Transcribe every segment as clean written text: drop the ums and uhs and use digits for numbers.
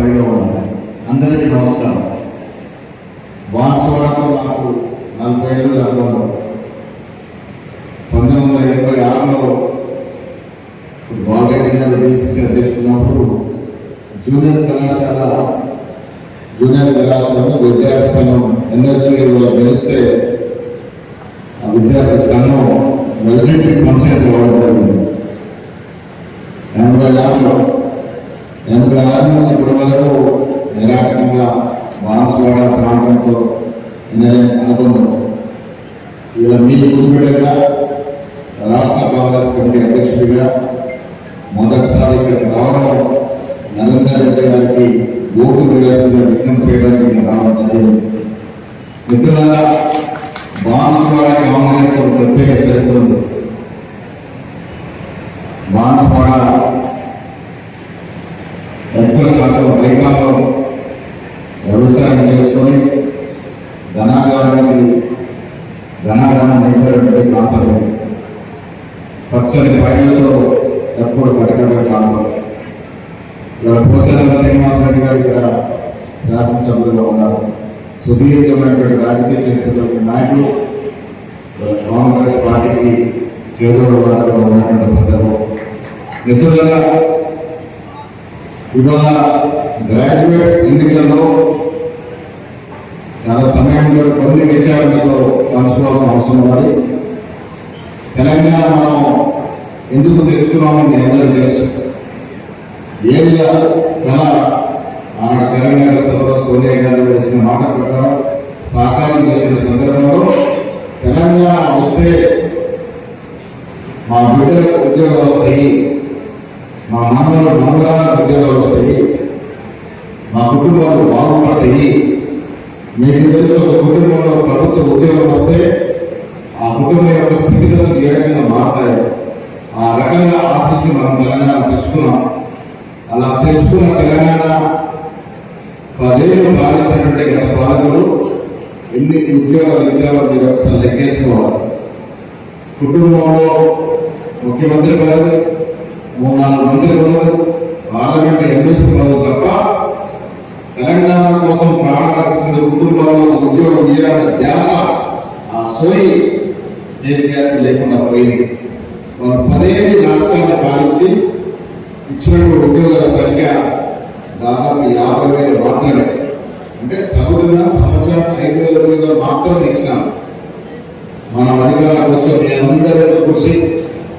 పైగా ఉన్నాయి. అందరికీ నమస్కారం. బాన్సువాడతో నాకు 40 ఏళ్ళు అనుబంధం. 1986లో బాలరెడ్డి గారు డిసిసి అధ్యక్షున్నప్పుడు జూనియర్ కళాశాలలో విద్యార్థి సంఘం ఎన్ఎస్యూలో గెలిస్తే ఆ విద్యార్థి సంఘం మొదటి ఫంక్షన్ ఇవ్వడం జరిగింది. 86 నుంచి ఇప్పటి వరకు నిరాటకంగా బాన్సువాడ ప్రాంతంతో అనుబంధం. ఇలా మీ గుర్తుపెట్టగా రాష్ట్ర కాంగ్రెస్ కమిటీ అధ్యక్షుడిగా మొదటిసారి ఇక్కడికి రావడం, నరేందర్ రెడ్డి గారికి ఓటు వేయాల్సిందిగా విజ్ఞప్తి చేయడానికి నేను రావడం జరిగింది. మిత్రులారా, బాన్సువాడ కాంగ్రెస్ ప్రత్యేక చరిత్ర ఉంది. బాన్సువాడ ఎక్కువ శాతం రైతాంలో వ్యవసాయం చేసుకొని ధనాగారం నింపేటువంటి ప్రాంతం ఇది. పచ్చని పైర్లతో ఎప్పుడు కట్టకట్టే ప్రాంతం. ఇక్కడ పోచారం శ్రీనివాసరెడ్డి గారు ఇక్కడ శాసనసభ్యులుగా ఉన్నారు. సుదీర్ఘమైనటువంటి రాజకీయ చరిత్రలో నాయకులు కాంగ్రెస్ పార్టీకి చేదోడు వారిలో ఉన్నటువంటి సందర్భం. మిత్రులుగా ఇవాళ గ్రాడ్యుయేట్స్ ఎన్నికల్లో చాలా సమయంలో కొన్ని విషయాలతో పంచుకోవాల్సిన అవసరం ఉన్నది. తెలంగాణ మనం ఎందుకు తెచ్చుకున్నామని మీ అందరూ తెలుసు. ఏళ్ళ కళ ఆనాడు కరీంనగర్ సభలో సోనియా గాంధీ గారు ఇచ్చిన మాట ప్రకారం సాకారం చేసిన సందర్భంలో తెలంగాణ వస్తే మా బిడ్డలకు ఉద్యోగాలు వస్తాయి, మా మనవరాలకు ఉద్యోగాలు వస్తాయి, మా కుటుంబాలు బాగుపడతాయి. మీకు తెలుసు, ఒక కుటుంబంలో ప్రభుత్వ ఉద్యోగం వస్తే ఆ కుటుంబం యొక్క స్థితిగతులు ఏ రకంగా మారుతాయి. ఆ రకంగా ఆశించి మనం తెలంగాణ తెచ్చుకున్నాం. అలా తెచ్చుకున్న తెలంగాణ 10 ఏళ్ళు పాలించినటువంటి గత పాలకులు ఎన్ని ఉద్యోగాలు ఇచ్చారో మీరు ఒకసారి లెక్కేసుకోవాలి. కుటుంబంలో ముఖ్యమంత్రి పదవి, 3-4 మంత్రి పదవులు, పార్లమెంట్ ఎమ్మెల్సీ పదవి తప్ప తెలంగాణ కోసం ప్రాణాలర్పించిన కుటుంబాల్లో ఉద్యోగం ఇవ్వాలనే ధ్యాస, ఆ సోయి కేసీఆర్ లేకుండా పోయింది. 10 రాష్ట్రాలను పాలించి ఇచ్చినటువంటి ఉద్యోగాల సంఖ్య దాదాపు 50,000 మాత్రమే. అంటే సగటున సంవత్సరానికి 5,000 ఉద్యోగాలు మాత్రమే ఇచ్చినాం. మనం అధికారులకు వచ్చి మీ అందరూ కృషి,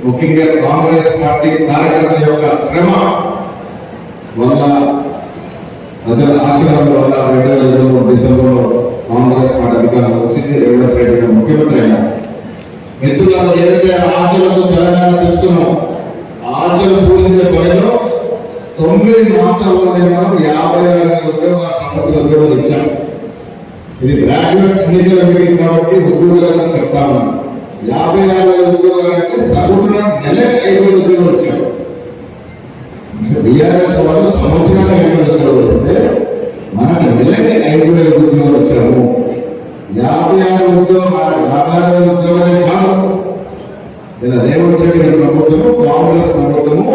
ముఖ్యంగా కాంగ్రెస్ పార్టీ కార్యకర్తల యొక్క శ్రమ వల్ల, ప్రజల ఆశీర్వాదం వల్ల 2023 డిసెంబర్లో కాంగ్రెస్ పార్టీ అధికారంలో వచ్చింది. రేవంత్ రెడ్డి గారు ముఖ్యమంత్రి అయినారు. మిత్రులను ఏదైతే ఆశలతో తెలంగాణ తెచ్చుకున్నాం, ఆశలు పూరించే పనిలో 9 మాసాల్లోనే మనం 56,000 ఉద్యోగాలు ప్రభుత్వ ఉద్యోగాలు ఇచ్చాం. ఇది గ్రాడ్యుయేట్ ఎన్నికల మీటింగ్ కాబట్టి ఉద్యోగాలను చెప్తాము. 56,000 ఉద్యోగాలు అంటే సగటున నెలకు 5,000 ఉద్యోగాలు వచ్చారు. బీఆర్ఎస్ వాళ్ళు సంవత్సరానికి 5,000 ఉద్యోగాలు వస్తే మనకు నెలకి 5,000 ఉద్యోగాలు వచ్చాము. 56,000 ఉద్యోగాలే కాదు, ఇలా రేవంత్ రెడ్డి గారి ప్రభుత్వము, కాంగ్రెస్ ప్రభుత్వము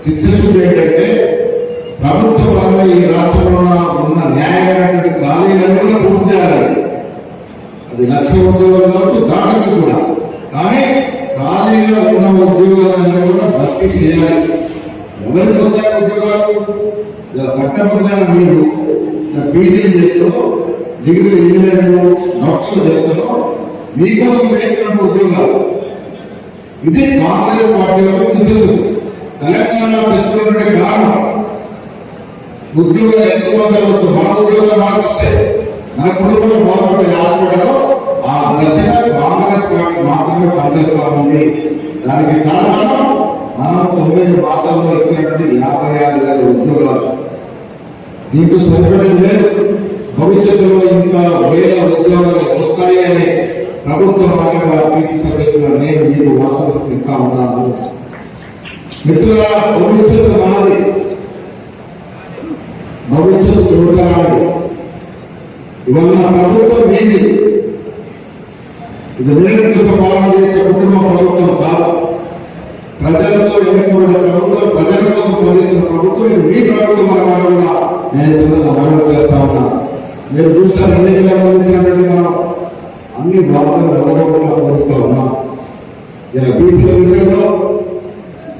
చిత్తశుద్ధి ఏంటంటే ప్రభుత్వ పరంగా ఈ రాష్ట్రంలో ఉన్న న్యాయమైనటువంటి ఖాళీలను కూడా పూర్తి చేయాలి. అది 1,00,000 ఉద్యోగాలు కావచ్చు, దాటచ్చు కూడా. కానీ ఖాళీగా ఉన్న ఉద్యోగాలను కూడా భర్తీ చేయాలి. ఎవరికి వస్తాయి ఉద్యోగాలు? పట్టభద్రాలు మీరు పీజీలు చేస్తారో, డిగ్రీ ఇంజనీరింగ్ డాక్టర్లు చేస్తారో, మీకోసం వేసినటువంటి ఉద్యోగాలు. ఇది కాంగ్రెస్ పార్టీ యొక్క చిత్తశుద్ధి. తెలంగాణ తెచ్చుకున్నటువంటి కారణం ఉద్యోగాలు ఎంత సంవత్సరాలు మన ఉద్యోగాలు మనకు వస్తే మన కుటుంబంలో బాగుపడే ఆశపడ్డారో ఆ దశగా కాంగ్రెస్ పార్టీ మాత్రమే పనిచేస్తూ ఉంది. దానికి కారణం మనం 9 మాసాల్లో ఇచ్చినటువంటి 56,000 ఉద్యోగాలు. దీంతో సరిపడేది లేదు. భవిష్యత్తులో ఇంకా 1000 ఉద్యోగాలు వస్తాయి అని ప్రభుత్వ పరంగా పిసిసి అధ్యక్షులుగా నేను మీకు వాస్తవం ఇస్తా ఉన్నాను. మిత్రుల భవిష్యత్తు మనది, భవిష్యత్తు చూడాలి. ఇవాళ ప్రభుత్వం మీది. ఇది నిరంకుశ పాలన చేసే కుటుంబ ప్రభుత్వం కాదు. ప్రజలతో ఎన్నుకోబడిన ప్రభుత్వం, ప్రజల కోసం పనిచేసిన ప్రభుత్వం. ఇది మీ ప్రభుత్వం అన్నమాట కూడా నేను సొంతంగా మనవి చేస్తా ఉన్నా. మీరు చూసారు ఎన్నికల ముందున్నటువంటి మనం అన్ని బాధ్యతలు డెవలప్మెంట్లో పోలుస్తూ ఉన్నాం. ఇలా బీసీల విషయంలో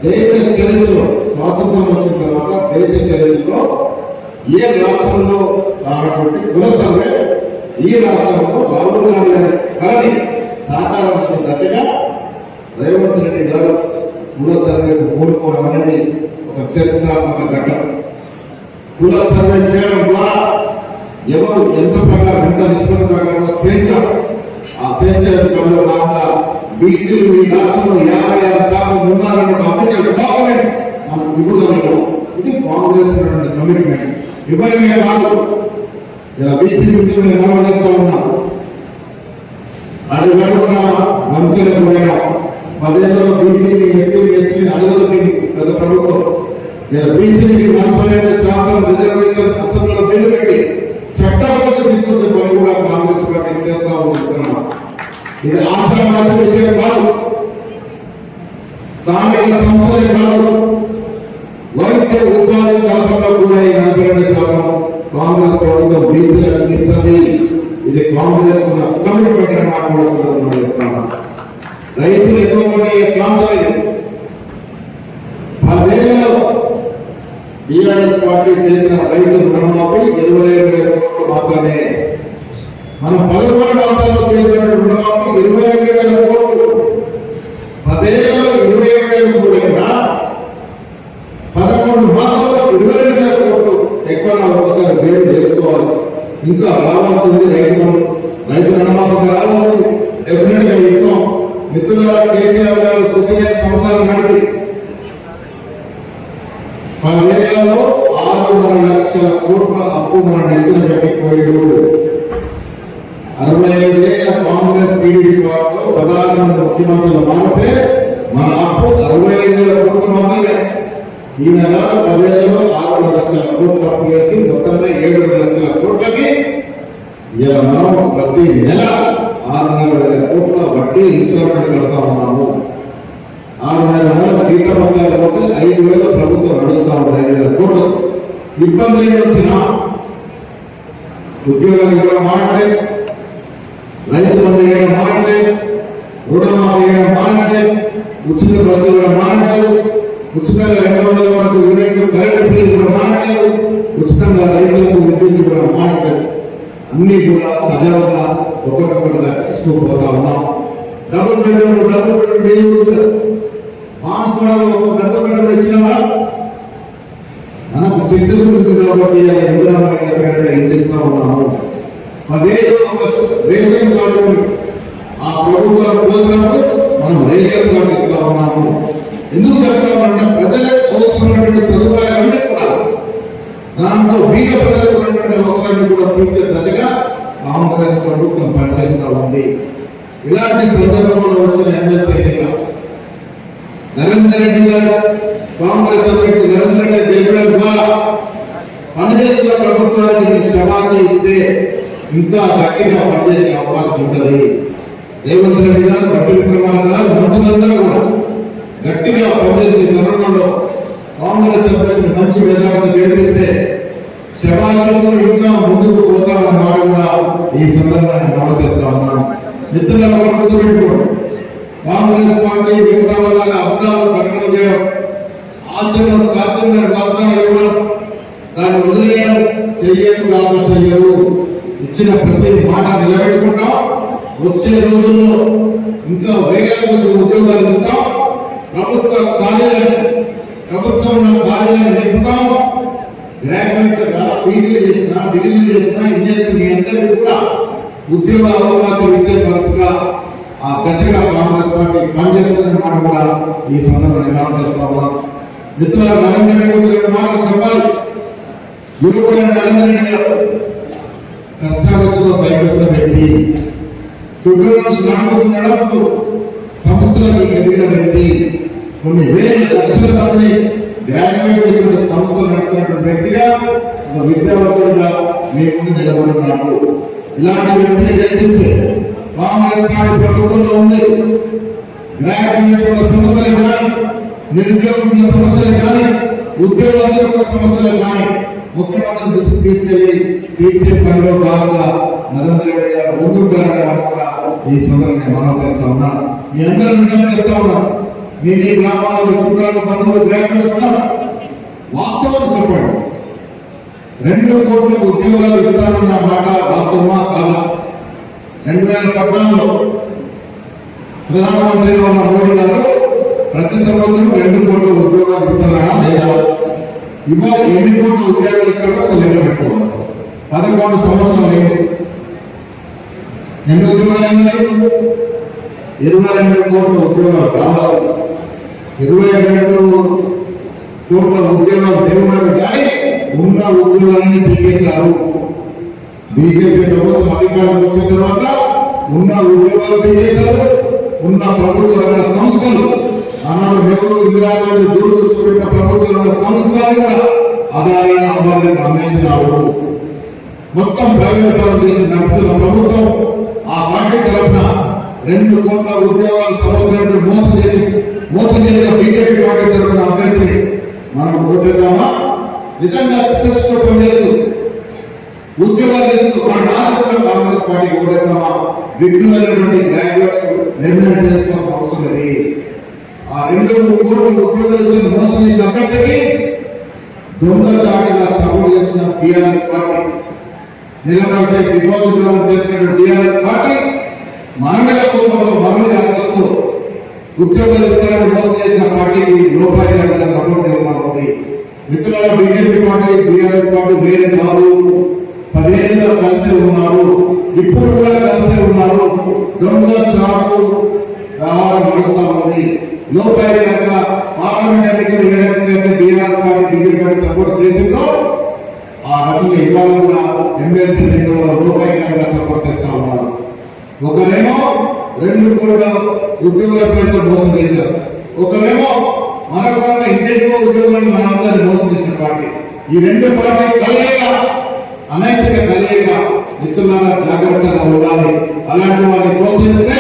దేశ చరిత్రలో స్వాతంత్రం వచ్చిన తర్వాత దేశ చరిత్రలో ఏ రాష్ట్రంలో రానటువంటి కుల సర్వే ఈ రాష్ట్రంలో రాహుల్ గాంధీ గారి కళని సాకారం దశగా రేవంత్ రెడ్డి గారు కుల సర్వేకు కోరుకోవడం అనేది ఒక చరిత్రాత్మక ఘటన. కుల సర్వే చేయడం ద్వారా ఎవరు ఎంత ప్రకారం ఎంత నిష్పత్తి ప్రకారంగా పెంచారు. ఆ పెంచే క్రమంలో భాగంగా బీసీలు ఈ రాష్ట్రంలో 56% ఉన్నారన్న అఫీషియల్ డాక్యుమెంట్ మనకు విభుదమైన ఇది కాంగ్రెస్ కమిట్మెంట్. ఇవ్వడమే కాదు, ఇలా బీసీ మిత్రులు నిర్వహిస్తూ ఉన్నాం. అడుగడుగున వంశలకు పోయినా 10 ఏళ్లలో బీసీని ఎస్సీని ఎస్టీని అడుగుతుంది గత ప్రభుత్వం. ఇలా బీసీకి 42% రిజర్వేషన్ అసెంబ్లీలో బిల్లు పెట్టి చట్టబద్ధత తీసుకొచ్చే పని కూడా కాంగ్రెస్ పార్టీ చేస్తా ఉంటున్నాం. ఇది ఆశావాసి విషయం కాదు, స్థానిక సంస్థలే కాదు, వైద్య ఉపాధి కల్పనలో కూడా ఈ 42% కాంగ్రెస్ ప్రభుత్వం బీసీలకు ఇస్తుంది. ఇది కాంగ్రెస్ కమిట్మెంట్ మాట్లాడుతున్నాను. రైతులు ఎక్కువ ప్రాంతం ఇది. 10 ఏళ్లలో టీఆర్ఎస్ పార్టీ చేసిన రైతు రుణమాఫీ 27,000 కోట్లు మాత్రమే. మనం 11 మాసాల్లో చేసిన రుణమాఫీ 22,000 కోట్లు. 10 ఏళ్లలో 27,000 కోట్లు కన్నా 11 మాసాల్లో 22,000 కోట్లు ఎక్కువ ఒకసారి వేరు చేసుకోవాలి. ఇంకా రావాల్సింది రైతు రుణమాఫీ రావాల్సింది డెఫినెట్ గా ఇస్తాం. మిత్రులారా, కేసీఆర్ గారు సుదీర్ఘ సంవత్సరాలు నడిపి 10 ఏళ్లలో 6.5 లక్షల కోట్ల అప్పు మన నెత్తిన పెట్టిపోయాడు. 65 ఏళ్ల కాంగ్రెస్ టీడీపీ పార్టీలో 16 మంది ముఖ్యమంత్రులు మారితే మన అప్పు 65,000 కోట్లు మాత్రమే. ఈయన గారు 10 ఏళ్లలో 6 లక్షల కోట్ల అప్పు వేసి మొత్తంగా 7 లక్షల కోట్లకి ఇలా మనం ప్రతి నెల 6,500 కోట్ల వడ్డీ ఇన్స్టాల్మెంట్ కడతా ఉన్నాము. 6,500 జీతపత్యాలు పోతే 5,000 ప్రభుత్వం అడుగుతా ఉంది. 5,000 కోట్లు ఇబ్బంది వచ్చిన ఉద్యోగాలు ఇవ్వడం మానంటే, రైతు బంధు వేయడం మానంటే, రుణమాఫీ వేయడం మానంటే, ఉచిత బస్సు ఇవ్వడం మానట్లేదు, ఉచితంగా 200 వరకు యూనిట్లు కరెంటు బిల్లు ఇవ్వడం మానట్లేదు, ఉచితంగా రైతులకు విద్యుత్ ఇవ్వడం మానట్లేదు. అన్ని కూడా సజావుగా ఒకటొకటిగా తీసుకుపోతా ఉన్నాం. డబుల్ బెడ్రూమ్ మాంసంలో ఒక పెద్ద బెడ్రూమ్ ఇచ్చినామా మనకు సిద్ధుతుంది కాబట్టి ఇంటిస్తా ఉన్నాము. 10 ఏళ్ళు ఒక రేషన్ కార్డు ఆ ప్రభుత్వాలు పోసినప్పుడు మనం రేషన్ కార్డు ఇస్తా ఉన్నాము. ఎందుకు చెప్తామంటే ప్రజలకు అవసరమైనటువంటి సదుపాయాలన్నీ కూడా దాంట్లో బీద ప్రజలకు ఉన్నటువంటి అవసరాన్ని కూడా తీర్చే దశగా కాంగ్రెస్ ప్రభుత్వం పనిచేస్తా ఉంది. ఇలాంటి సందర్భంలో వచ్చిన ఎమ్మెల్సీ ఎన్నిక నరేందర్ రెడ్డి గారు కాంగ్రెస్ అభ్యర్థి నరేందర్ రెడ్డి గెలవడం ద్వారా పనిచేస్తున్న ప్రభుత్వానికి క్షమాపణ ఇస్తే ఇంకా గట్టిగా పనిచేసే అవకాశం ఉంటుంది. రేవంత్ రెడ్డి గారు, బట్టి విక్రమార్క గారు, మంత్రులందరూ కూడా గట్టిగా పనిచేసే తరుణంలో కాంగ్రెస్ అభ్యర్థిని మంచి మెజార్టీ గెలిపిస్తే శభాషంతో ఇంకా ముందుకు పోతామన్న మాట కూడా ఈ సందర్భాన్ని మనం చేస్తా ఉన్నాను. మిత్రులను గుర్తుపెట్టుకోండి, కాంగ్రెస్ పార్టీ మిగతా వాళ్ళ అర్థాలు ప్రకటన చేయడం, ఆచరణ సాధ్యంగా వాగ్దానాలు ఇవ్వడం, దాన్ని వదిలేయడం, చెయ్యదు కాక చెయ్యదు, ఇచ్చిన ప్రతి మాట నిలబెట్టుకుంటాం. వచ్చే రోజుల్లో ఇంకా వేల కొద్ది ఉద్యోగాలు ఇస్తాం. ప్రభుత్వం కార్యాలయం ఇస్తాం. గ్రాడ్యుయేట్ గా పీజీలు చేసిన, డిగ్రీలు చేసిన ఇంజనీర్స్ మీ అందరికీ కూడా ఉద్యోగ అవకాశం ఇచ్చే పరిస్థితిగా ఆ దశగా కాంగ్రెస్ పార్టీ పనిచేస్తుందని మాట కూడా ఈ సందర్భంగా మనం చేస్తా ఉన్నాం. మిత్రులు, నరేంద్ర రెడ్డి మాటలు చెప్పాలి. యువకుడు నరేంద్ర రెడ్డి గారు కష్టాలతో పైకి వచ్చిన వ్యక్తి, ట్యూటోరియల్స్ నడుపుతూ సంస్థలకు ఎదిగిన వ్యక్తి, కొన్ని వేల లక్షల మంది గ్రాడ్యుయేట్ చేసిన సంస్థలు నడుపుతున్నటువంటి వ్యక్తిగా ఒక విద్యావంతుడిగా మీ ముందు నిలబడున్నాడు. ఇలాంటి వ్యక్తిని గెలిపిస్తే కాంగ్రెస్ పార్టీ ప్రభుత్వంలో ఉంది. గ్రాడ్యుయేట్ల సమస్యలు కానీ, నిరుద్యోగుల సమస్యలు కానీ, ఉద్యోగస్తుల సమస్యలు కానీ ముఖ్యమంత్రి దృష్టికి తీసుకెళ్లి తీర్చే పనిలో భాగంగా నరేంద్ర రెడ్డి గారు ముందుంటారనే కూడా ఈ సందర్భంగా మనం చేస్తా ఉన్నాను. మీ అందరూ విజ్ఞప్తి చేస్తా ఉన్నాను. మీ గ్రామాల్లో చుట్టాలు బంధువులు గ్రామీణ వాస్తవం చెప్పండి. 2 కోట్ల ఉద్యోగాలు ఇస్తారన్న మాట వాస్తవమా కాదా? 2014లో ప్రధానమంత్రి ఉన్న మోడీ గారు ప్రతి సంవత్సరం 2 కోట్ల ఉద్యోగాలు ఇస్తారా లేదా? ఇవాళ ఎన్ని కోట్ల ఉద్యోగాలు ఇచ్చారో అసలు లెక్క పెట్టుకోవాలి. 11 సంవత్సరాలు ఏంటి? ఎన్ని ఉద్యోగాలు? 22 కోట్ల ఉద్యోగాలు కావాలి. 22 కోట్ల ఉద్యోగాలు దేవుడు కానీ ఉన్న ఉద్యోగాన్ని తీసేశారు. బీజేపీ ప్రభుత్వం అధికారం వచ్చిన తర్వాత ఉన్న ఉద్యోగాలు తీసేశారు. ఉన్న ప్రభుత్వ రంగ సంస్థలు ఆనాడు నెహ్రూ ఇందిరాగాంధీ దూరదృష్టి ప్రభుత్వ రంగ సంస్థలు కూడా అదాని అంబానీ అమ్మేసినారు. మొత్తం ప్రైవేటీకరణ చేసి నడుపుతున్న ప్రభుత్వం ఆ పార్టీ తరఫున 2 కోట్ల ఉద్యోగాలు సంవత్సరాలు మోసం చేసిన బీజేపీ పార్టీ తరఫున అభ్యర్థిని మనం ఓటేద్దామా? నిజంగా చిత్తశుద్ధితో పనిచేస్తూ ఉద్యోగాలు చేస్తూ మన రాష్ట్రంలో కాంగ్రెస్ పార్టీ ఓటేద్దామా? విఘ్నులైనటువంటి గ్రాడ్యుయేట్స్ నిర్ణయం చేసుకోవాల్సిన అవసరం లేదు. ఆ 2 కోట్ల ఉద్యోగాలు మోసం చేసిన అభ్యర్థికి దొంగచాటుగా సపోర్ట్ చేస్తున్న టీఆర్ఎస్ పార్టీ నిలబడితే డిపాజిట్ తెలిసిన టీఆర్ఎస్ పార్టీ మన మీద కోపంతో మన మీద అక్కస్తూ ఉద్యోగాలు ఇస్తారని మోసం చేసిన పార్టీకి లోపాచారంగా సపోర్ట్ చేస్తుంది. మిత్రుల బీజేపీ పార్టీ టీఆర్ఎస్ పార్టీ వేరే కాదు. 10 ఏళ్ళుగా కలిసి ఉన్నారు. ఇప్పుడు కూడా కలిసి ఉన్నారు. దొంగ చాటు వ్యవహారం నడుస్తా ఉంది. లోపాచారంగా పార్లమెంట్ ఎన్నికలు ఏ రకంగా TRS party BJP party support చేసిందో ఆ రకంగా ఇవాళ కూడా ఎమ్మెల్సీ ఎన్నికల్లో లోపాచారంగా సపోర్ట్ చేస్తా ఉన్నారు. ఒకరేమో 2 కోట్ల ఉద్యోగాల పేరుతో మోసం చేశారు. ఒకరేమో మనకు ఇంటికో ఉద్యోగాన్ని మనందరినీ మోసం చేసిన పార్టీ. ఈ 2 పార్టీ కలయిక అనైతిక కలయిక. మిత్రులారా జాగ్రత్తగా ఉండాలి. అలాంటి వారిని ప్రోత్సహిస్తే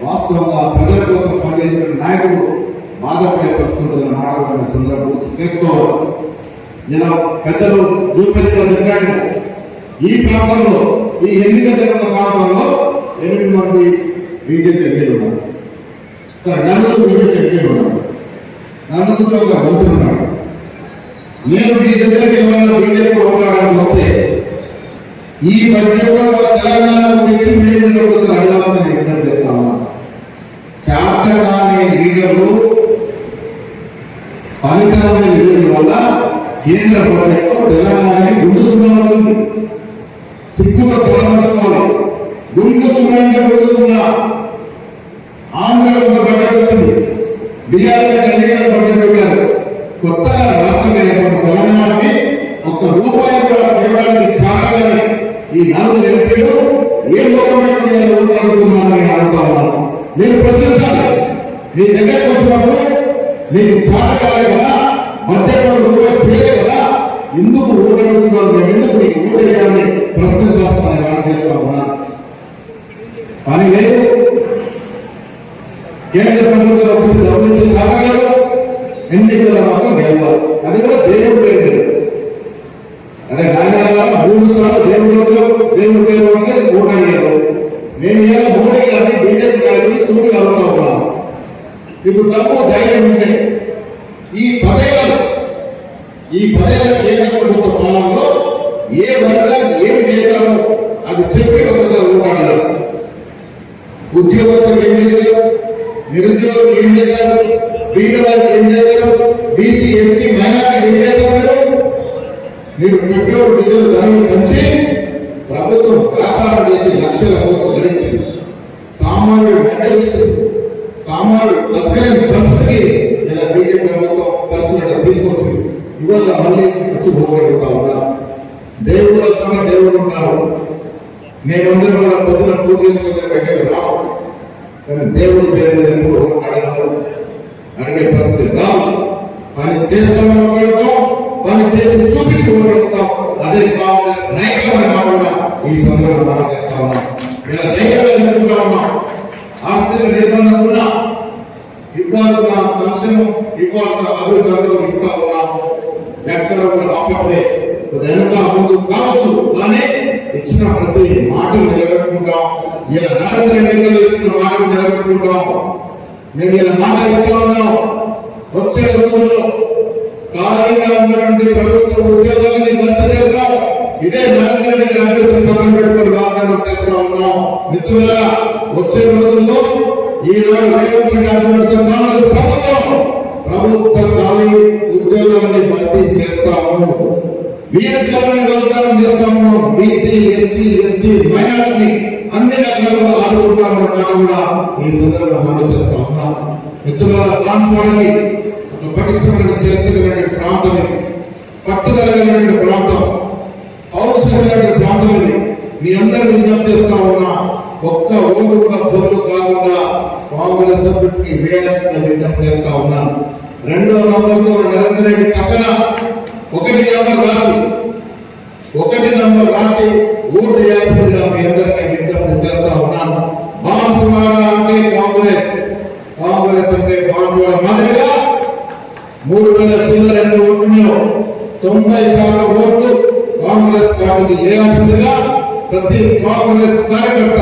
వాస్తవంగా ప్రజల కోసం పనిచేసిన నాయకుడు బాధపడే వస్తుంటుందని మాట్లాడుకునే సందర్భం చేసుకోవాలి. నేను పెద్దలు జూపల్లిలో చెప్పాను. ఈ ప్రాంతంలో ఈ ఎన్నిక జరిగిన ప్రాంతంలో 8 మంది బీజేపీ ఎంపీలు ఉన్నారు. నలుగురు బీజేపీ ఎంపీలు ఉన్నారు. నలుగురిలో ఒక మంత్రి ఉన్నాడు. నేను మీ దగ్గరికి ఏమైనా బీజేపీ ఓట్లాడాలని వస్తే ఈ బడ్జెట్లో తెలంగాణకు తెచ్చి మీరు అడగాలని విజ్ఞప్తి చేస్తా ఉన్నాను. చేతగానే లీడర్లు ఫలితమైన లీడర్ల వల్ల కేంద్ర బడ్జెట్లో తెలంగాణకి గుండు సున్నాల్సింది. సిగ్గుగా తొలగించుకోవాలి. గుండు సున్నాంటే గుండు సున్నా. ఆంధ్ర కొంత బడ్జెట్ వచ్చింది. బీఆర్ఎస్ ఎన్నికల బడ్జెట్ పెట్టారు. కొత్తగా రాష్ట్రం ఏర్పడిన తెలంగాణకి ₹1 కూడా తేవడానికి చాలని ఈ 4 ఎంపీలు ఏ ముఖ్యమైన ఓట్లాడుతున్నారని అడుగుతా ఉన్నాను. మీరు ప్రశ్నించాలి. మీ దగ్గరకు వచ్చినప్పుడు మీకు చాలకాలే కదా, బడ్జెట్ రూపాయలు కదా, ఎందుకు ఓట్లాడుతున్నారు? మేము ఎందుకు మీకు ఓటేయాలని ప్రశ్నించాల్సిన చేస్తా ఉన్నాను. పని లేదు. కేంద్ర ప్రభుత్వం గమనించిన కాదు. ఎన్నికల మాత్రం గెలవాలి. అది కూడా దేవుడు పేరు. అంటే నాయన 3 సార్లు దేవుడు పేరు అంటే ఓటు అడిగారు. నేను ఇలా మోడీ గారిని బీజేపీ గారిని సూటి కలుగుతా ఉన్నాను. మీకు తక్కువ ధైర్యం ఉంటే ఈ 10 ఏళ్ల కేంద్ర ప్రభుత్వ పాలనలో ఏ వర్గాన్ని ఏమి చేశారో అది చెప్పి ఒకసారి ఓటాడారు. ఉద్యోగస్తులు ఏం చేశారు, నిరుద్యోగులు ఏం చేశారు, పేదవారికి ఏం చేశారు, బీసీ ఎస్టీ మైనార్టీ ఏం చేశారు? మీరు పెట్రోల్ డీజిల్ ధరలు పెంచి ప్రభుత్వం వ్యాపారం చేసి లక్షల కోట్లు గడించింది. సామాన్యుడు వెంటగించింది. సామాన్యుడు బతకలేని పరిస్థితికి ఇలా బీజేపీ ప్రభుత్వం పరిస్థితులు తీసుకొచ్చింది. ఇవాళ మళ్ళీ వచ్చి పోగొడుతా ఉన్నారు. దేవుడు వచ్చిన దేవుడు ఉన్నారు. మేమందరం కూడా పొద్దున పూజ చేసుకునే బయటకు రావు. కానీ దేవుడు పేరు ఎందుకు అడిగే పరిస్థితి రావు. పని చేస్తామని పోగొడతాం, పని చేసి చూపించి పోగొడతాం. అదే కాంగ్రెస్ నాయకులు మాట ఈ సందర్భంలో మనం చెప్తా ఉన్నాం. ఇలా ధైర్యంగా జరుపుతా ఉన్నాం. ఆర్థిక నిర్బంధం ఉన్నా ఇవ్వాల్సిన సంక్షేమం, ఇవ్వాల్సిన అభివృద్ధి ఇస్తా ఉన్నాము. ఎక్కడ కూడా ఆపట్లే వెనుక ముందు కావచ్చు, కానీ ఇచ్చిన ప్రతి మాటలు నిలబెట్టుకుంటాం. ఇలా నరేంద్ర ఎన్నికలు ఇచ్చిన మాటలు నిలబెట్టుకుంటాం. మేము ఇలా మాట ఇస్తా ఉన్నాం. వచ్చే రోజుల్లో ఖాళీగా ఉన్నటువంటి ప్రభుత్వ ఉద్యోగాలని భర్తీ చేస్తాం. ఇదే నరేంద్ర రెడ్డి అభ్యర్థులు పక్కన పెట్టుకుని వాగ్దానం చేస్తా ఉన్నాం. మిత్రులారా, వచ్చే రోజుల్లో ఈనాడు రేవంత్ రెడ్డి అభ్యర్థులతో కాంగ్రెస్ ప్రభుత్వ ఖాళీ ఉద్యోగాలని భర్తీ చేస్తాము. వీరకాలను వాగ్దానం చేస్తాము. బీసీ, ఎస్సీ, ఎస్టీ, మైనారిటీ అన్ని రకాలుగా ఆదుకుంటామన్న మాట కూడా ఈ సందర్భంగా అమలు చేస్తా ఉన్నాం. మిత్రులారా, ట్రాన్స్ఫార్మర్కి ఒక పటిష్టమైన చరిత్ర ప్రాంతం ఇది, పట్టుదలైన ప్రాంతం, పౌరుషమైన ప్రాంతం ఇది. మీ అందరూ విజ్ఞప్తి చేస్తా ఉన్నా, ఒక్క ఓటు కూడా పొరుగు కాకుండా కాంగ్రెస్ సభ్యుడికి వేయాల్సిన విజ్ఞప్తి చేస్తా ఉన్నాను. 2వ నంబర్తో నరేంద్ర రెడ్డి పక్కన 1 నంబర్ రాసి ఓటు వేయాల్సిందిగా మీ అందరికీ విజ్ఞప్తి చేస్తా ఉన్నాను. బాన్సువాడ అంటే కాంగ్రెస్ అంటే బాన్సువాడ మాదిరిగా 3000 చిల్లర ఎన్ని ఓట్లు 90% ఓట్లు కాంగ్రెస్ పార్టీకి వేయాల్సిందిగా ప్రతి కాంగ్రెస్ కార్యకర్త,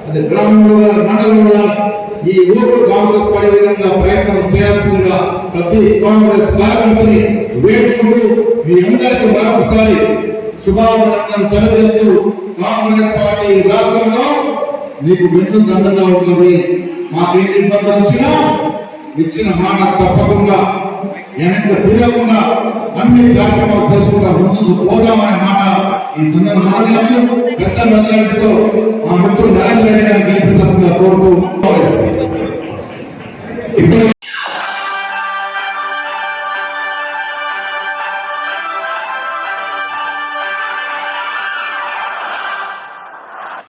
అది గ్రామంలో మండలంలో ఈ ఓటు కాంగ్రెస్ పడే విధంగా ప్రయత్నం చేయాల్సిందిగా ప్రతి కాంగ్రెస్ కార్యకర్తని వేడుకుంటూ మీ అందరికీ మరొకసారి శుభాకాంక్షలు తెలియజేస్తూ, కాంగ్రెస్ పార్టీ రాష్ట్రంలో మీకు వెన్ను దండగా ఉంటుంది. మాకు ఎన్ని ఇబ్బందులు వచ్చినా ఇచ్చిన మాట తప్పకుండా వెనక్కి తిరగకుండా అన్ని కార్యక్రమాలు చేసుకుంటా ముందుకు పోదామనే మాట ఈ సందర్భంగా పెద్ద మెజారిటీతో మా మిత్రులు నరేంద్ర రెడ్డి గారిని గెలిపించాలని కోరుతూ